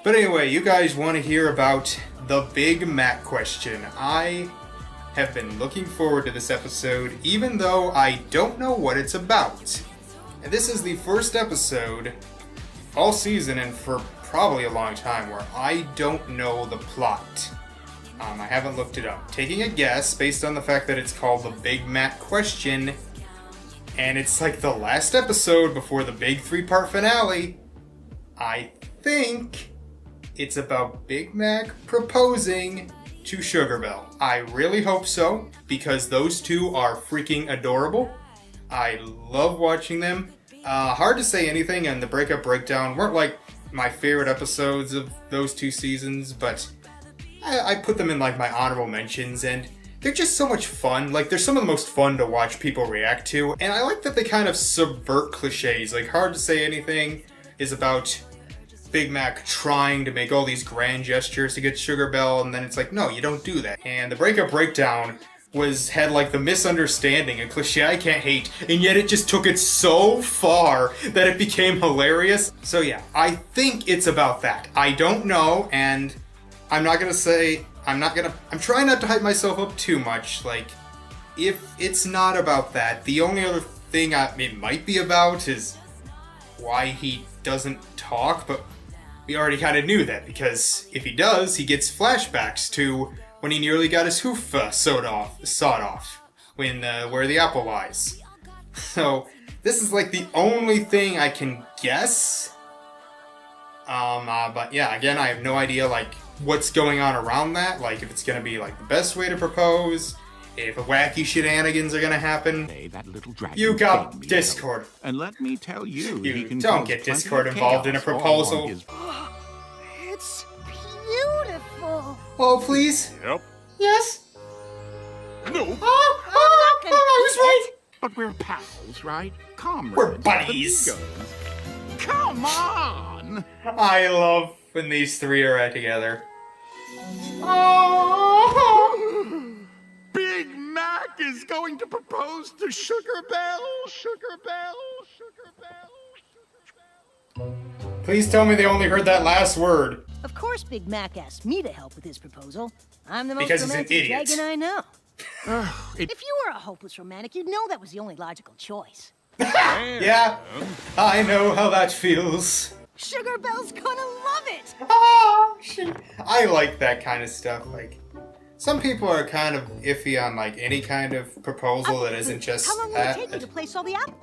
But anyway, you guys want to hear about the Big Mac question. I have been looking forward to this episode, even though I don't know what it's about. And this is the first episode all season and for probably a long time where I don't know the plot. I haven't looked it up. Taking a guess based on the fact that it's called the Big Mac question, and it's like the last episode before the big 3-part finale, I think it's about Big Mac proposing to Sugar Belle. I really hope so, because those two are freaking adorable. I love watching them. Hard to say anything, and the breakup breakdown weren't like my favorite episodes of those 2 seasons, but I put them in like my honorable mentions, and they're just so much fun. Like, they're some of the most fun to watch people react to, and I like that they kind of subvert cliches. Like, Hard to Say Anything is about Big Mac trying to make all these grand gestures to get Sugar Belle, and then it's like, no, you don't do that. And the breakup breakdown had like the misunderstanding, a cliche I can't hate, and yet it just took it so far that it became hilarious. So yeah, I think it's about that. I don't know, and I'm trying not to hype myself up too much. Like, if it's not about that, the only other thing it might be about is why he doesn't talk, but we already kind of knew that, because if he does, he gets flashbacks to when he nearly got his hoof sawed off, where the apple lies. So, this is like the only thing I can guess. But yeah, again, I have no idea, like, what's going on around that. Like, if it's gonna be, like, the best way to propose, if wacky shenanigans are gonna happen. Hey, that little dragon you got Discord. And let me tell you, you don't get Discord involved in a proposal. It's beautiful. Oh, please? Yep. Yes? No. I was right. But we're pals, right? Comrades. We're buddies. Amigos. Come on. I love when these three are together. Oh. Big Mac is going to propose to Sugar Belle. Sugar Belle. Sugar Belle. Sugar Belle. Please tell me they only heard that last word. Of course Big Mac asked me to help with his proposal. I'm the most Because he's an romantic idiot. dragon I know. If you were a hopeless romantic, you'd know that was the only logical choice. Yeah, I know how that feels. Sugar Belle's gonna love it! I like that kind of stuff. Like, some people are kind of iffy on like any kind of proposal that isn't just How long will it take you to place all the apples?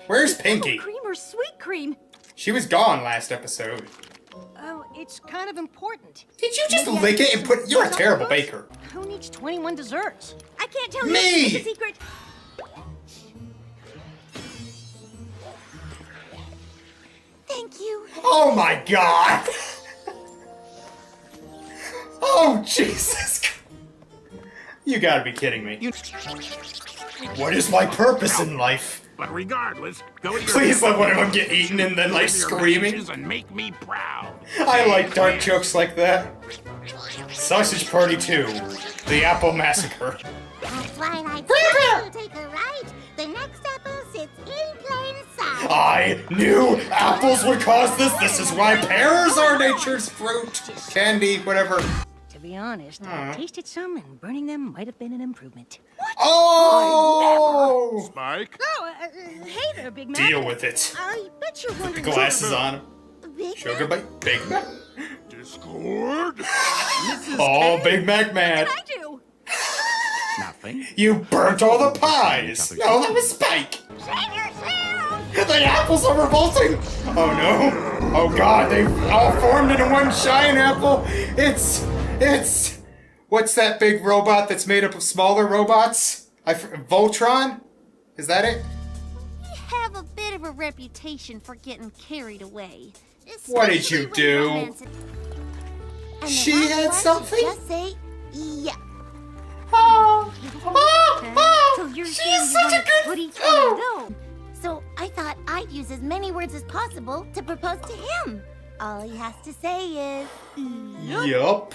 Where's Pinky? Cream or sweet cream? She was gone last episode. Oh, it's kind of important. Did you just lick it and put... You're a terrible baker. Who needs 21 desserts? I can't tell Me! you. It's a secret. Thank you. Oh my god! Oh, Jesus. You gotta be kidding me. What is my purpose in life? But regardless, go to your Please let one of them get eaten and then, like, Deliver your screaming. messages and make me proud. I like dark jokes like that. Sausage Party 2. The Apple Massacre. That's right, I told you to take a right. The next apple sits in plain sight. I knew apples would cause this. This is why pears are nature's fruit. Candy, whatever. To be honest, I tasted some, and burning them might have been an improvement. Oh! Spike? Oh, hey there, Big Mac. Deal with it. I bet you're wondering. Glasses on. Big Sugar Bite. Big Mac. Discord? Oh, Big Mac mad. I do. Nothing. You burnt all the pies. No, that was Spike. Save yourself! The apples are revolting. Oh no. Oh god, they've all formed into one giant apple. It's... What's that big robot that's made up of smaller robots? Voltron? Is that it? We have a bit of a reputation for getting carried away. What did you especially when do? romance- And the She last had part, something? Just say, yeah. Oh, So you're saying she's you such a wanna good... put each Oh. one down. So I thought I'd use as many words as possible to propose to him. All he has to say is, Yup.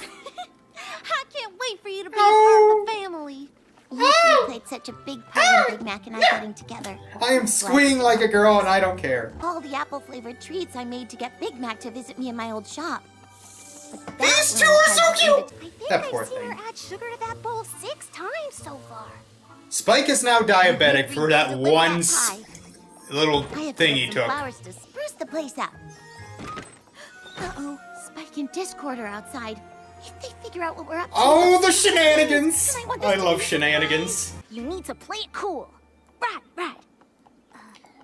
I can't wait for you to be a part of the family. You played such a big part in Big Mac and I getting together. I am squeeing like a girl and I don't care. All the apple-flavored treats I made to get Big Mac to visit me in my old shop. But These that two one are has so to cute! be the- I That think poor I've seen thing. her add sugar to that bowl 6 times so far. Spike is now diabetic for that Reason to lick one pie. little I have to thing get he some took. flowers to spruce the place up. Uh-oh, Spike and Discord are outside. If they figure out what we're up to... Oh, the shenanigans! And I want this I to love be shenanigans. You need to play it cool. Right.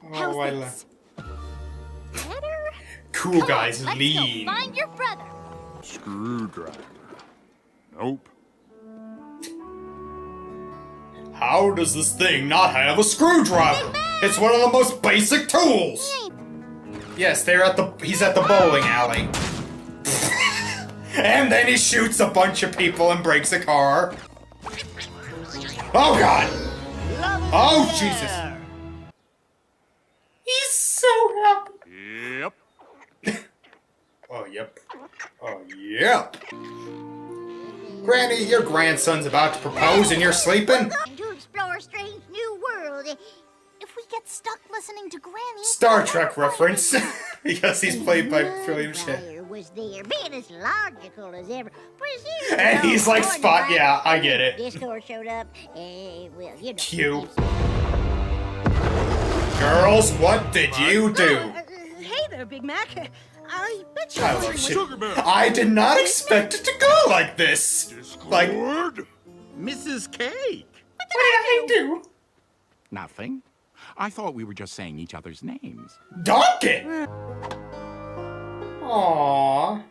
Oh, How's I this? love. Better? Cool Come guys on, let's lean. go find your brother. Screwdriver. Nope. How does this thing not have a screwdriver? It's one of the most basic tools. Yes, he's at the bowling alley. And then he shoots a bunch of people and breaks a car. Oh god! Oh Jesus! He's so happy. Yep. Oh yep. Oh yep. Granny, your grandson's about to propose and you're sleeping? To explore a strange new world. If we get stuck listening to Granny... Star Trek reference. Because he's played by William Shatner. was there, being as logical as ever. And he's like Spot, yeah, I get it. Discord showed up, well, you know. Cute. Girls, what did you do? Hey there, Big Mac. I bet you I love shit. I did not expect it to go like this. Like, what Discord? Mrs. Cake! did I do? Nothing. I thought we were just saying each other's names. Donkey! Aww.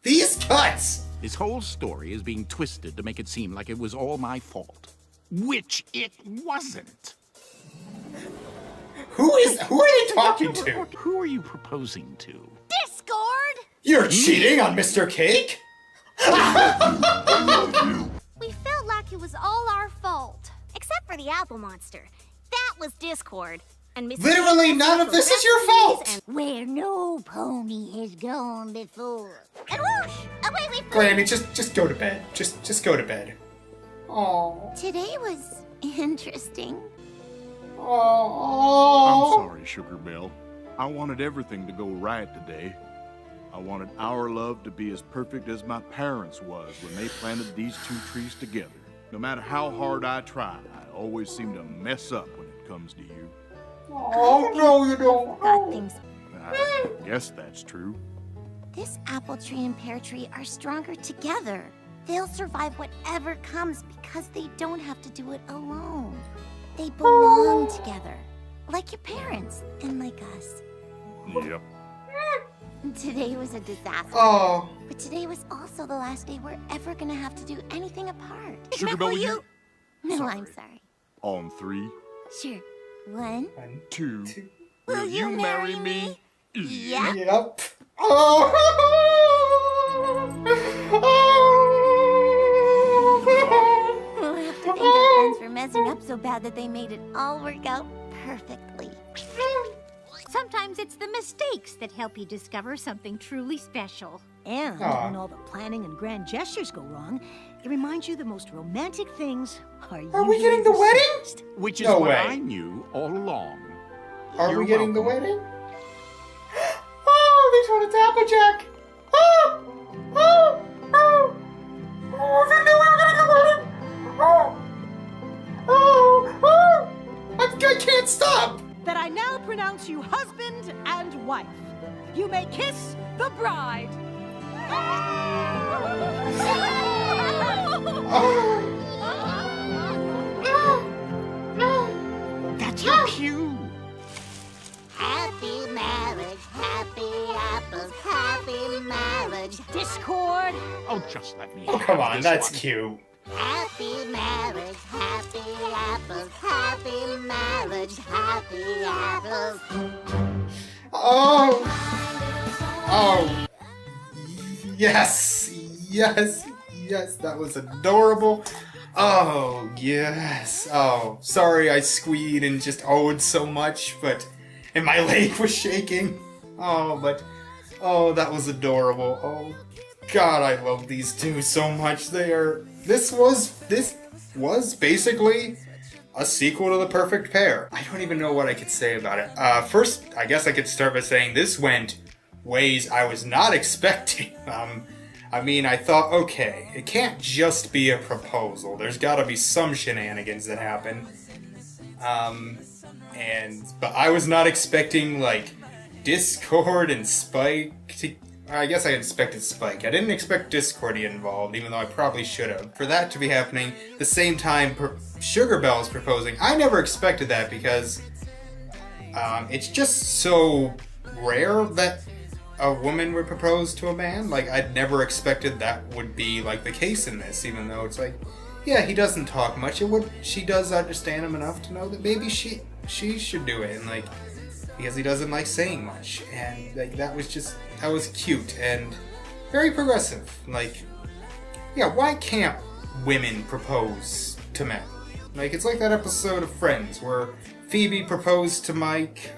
These cuts! This whole story is being twisted to make it seem like it was all my fault. Which it wasn't. Who are they talking to? Who are you proposing to? Discord! You're cheating on Mr. Cake? We felt like it was all our fault. Except for the apple monster. That was Discord. And Mrs. Literally none of this is your fault! And where no pony has gone before. And whoosh! Away we flew. Granny, just go to bed. Just go to bed. Aww. Today was interesting. I'm Aww. sorry, Sugar Belle. I wanted everything to go right today. I wanted our love to be as perfect as my parents was when they planted these 2 trees together. No matter how hard I try, I always seem to mess up when it comes to you. Oh, no, you don't. Got things. I guess that's true. This apple tree and pear tree are stronger together. They'll survive whatever comes because they don't have to do it alone. They belong together. Like your parents and like us. Yep. Today was a disaster. Oh. But today was also the last day we're ever gonna have to do anything apart. Sugar Belle, will you? No, Sorry. I'm sorry. On 3, Sure. 1. 2. Two. Will you marry me? Yeah. Yep. Oh. We'll have to thank our friends for messing up so bad that they made it all work out perfectly. Sometimes it's the mistakes that help you discover something truly special. And Aw. when all the planning and grand gestures go wrong, it reminds you the most romantic things are Are we getting the usually wedding? simplest. Which is No what way. I knew all along. Are You're we getting the welcome. wedding? Oh, they told it's Applejack. Oh, oh, oh. Oh, they knew we were getting the wedding. Oh, oh, oh. I can't stop. That I now pronounce you husband and wife. You may kiss the bride. That's your cue. Happy marriage, happy apples, happy marriage. Discord. Oh, just let me. Oh, have come on, this that's one. cute. Happy marriage, happy apples, happy marriage, happy apples. Oh. Oh. Yes. Yes. Yes. That was adorable. Oh, yes. Oh, sorry I squeed and just owed so much, and my leg was shaking. Oh, that was adorable. Oh, God, I love these two so much. This was basically a sequel to The Perfect Pair. I don't even know what I could say about it. First, I guess I could start by saying this went ways I was not expecting. I mean, I thought, okay, it can't just be a proposal. There's gotta be some shenanigans that happen. But I was not expecting, like, Discord and Spike to... I guess I expected Spike. I didn't expect Discord to get involved, even though I probably should have. For that to be happening the same time Sugar Bell's proposing, I never expected that because it's just so rare that a woman would propose to a man. Like, I'd never expected that would be, like, the case in this, even though it's like, yeah, he doesn't talk much. She does understand him enough to know that maybe she should do it, and, like, because he doesn't like saying much, and, like, that was cute and very progressive. Like, yeah, why can't women propose to men? Like, it's like that episode of Friends where Phoebe proposed to Mike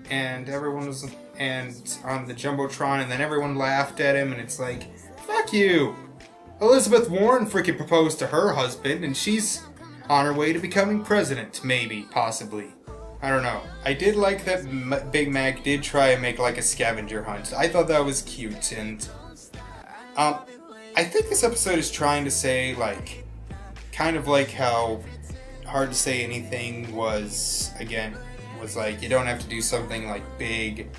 and everyone was on the Jumbotron, and then everyone laughed at him, and it's like, fuck you! Elizabeth Warren freaking proposed to her husband, and she's on her way to becoming president, maybe, possibly. I don't know. I did like that Big Mac did try and make like a scavenger hunt. I thought that was cute, and I think this episode is trying to say, like, kind of like how Hard to Say Anything was like, you don't have to do something like big,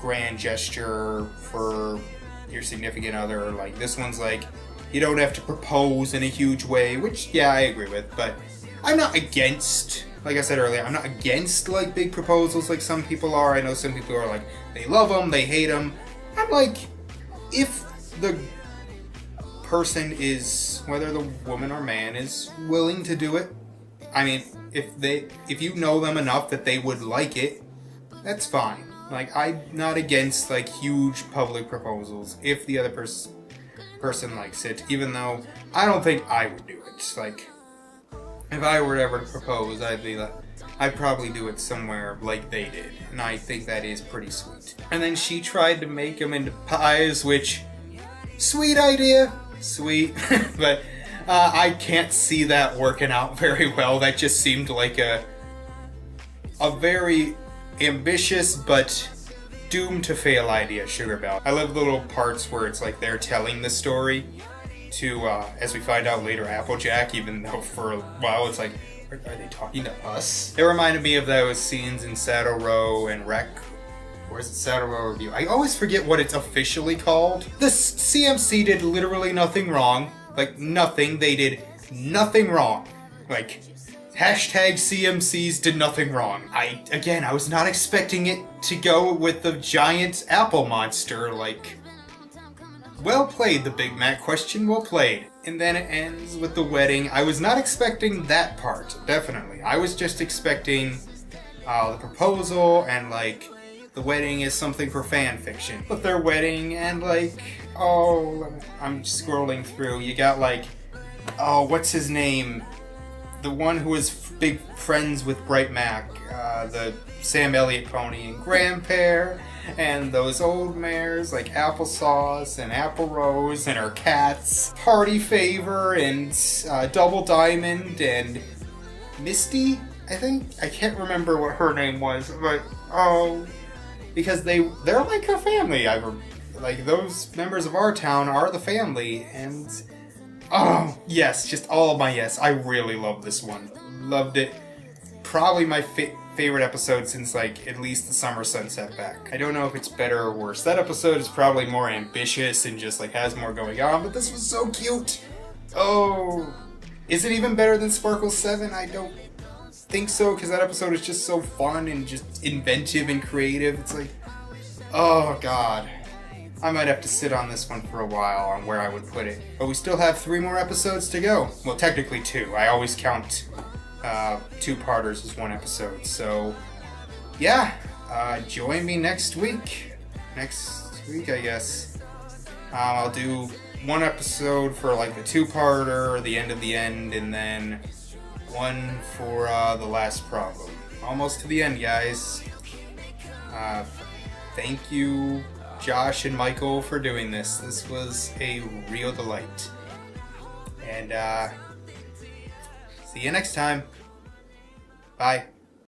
grand gesture for your significant other. Like, this one's like, you don't have to propose in a huge way, which, yeah, I agree with, but I'm not against... Like I said earlier, I'm not against, like, big proposals like some people are. I know some people are like, they love them, they hate them. I'm like, if the person is, whether the woman or man is willing to do it, I mean, if you know them enough that they would like it, that's fine. Like, I'm not against, like, huge public proposals if the other person likes it, even though I don't think I would do it. Like, if I were to ever propose, I'd probably do it somewhere like they did, and I think that is pretty sweet. And then she tried to make them into pies, which, sweet idea, sweet, but I can't see that working out very well. That just seemed like a very ambitious but doomed to fail idea, Sugar Bell. I love the little parts where it's like they're telling the story to, as we find out later, Applejack, even though for a while it's like, are they talking to us? It reminded me of those scenes in Saddle Row and Wreck. Or is it Saddle Row Review? I always forget what it's officially called. The CMC did literally nothing wrong. Like, nothing. They did nothing wrong. Like, hashtag CMCs did nothing wrong. I was not expecting it to go with the giant apple monster, like... Well played, the Big Mac question, well played. And then it ends with the wedding. I was not expecting that part, definitely. I was just expecting the proposal and, like, the wedding is something for fan fiction. But their wedding and, like, oh, I'm scrolling through. You got, like, oh, what's his name? The one who was big friends with Bright Mac, the Sam Elliott pony and Grandpere. And those old mares like Applesauce and Apple Rose and her cats, Party Favor and Double Diamond and Misty, I think? I can't remember what her name was, but because they're like her family. Like, those members of our town are the family, and oh yes, just all of my yes. I really love this one. Loved it. Probably my favorite episode since, like, at least the Summer Sunset back. I don't know if it's better or worse. That episode is probably more ambitious and just, like, has more going on, but this was so cute. Oh, is it even better than Sparkle 7? I don't think so, because that episode is just so fun and just inventive and creative. It's like, oh god. I might have to sit on this one for a while on where I would put it. But we still have 3 more episodes to go. Well, technically 2. I always count 2-parters as 1 episode. So, yeah. Join me next week. Next week, I guess. I'll do 1 episode for, like, the 2-parter, the end of the end, and then 1 for the last problem. Almost to the end, guys. Thank you, Josh and Michael, for doing this. This was a real delight. And, See you next time. Bye.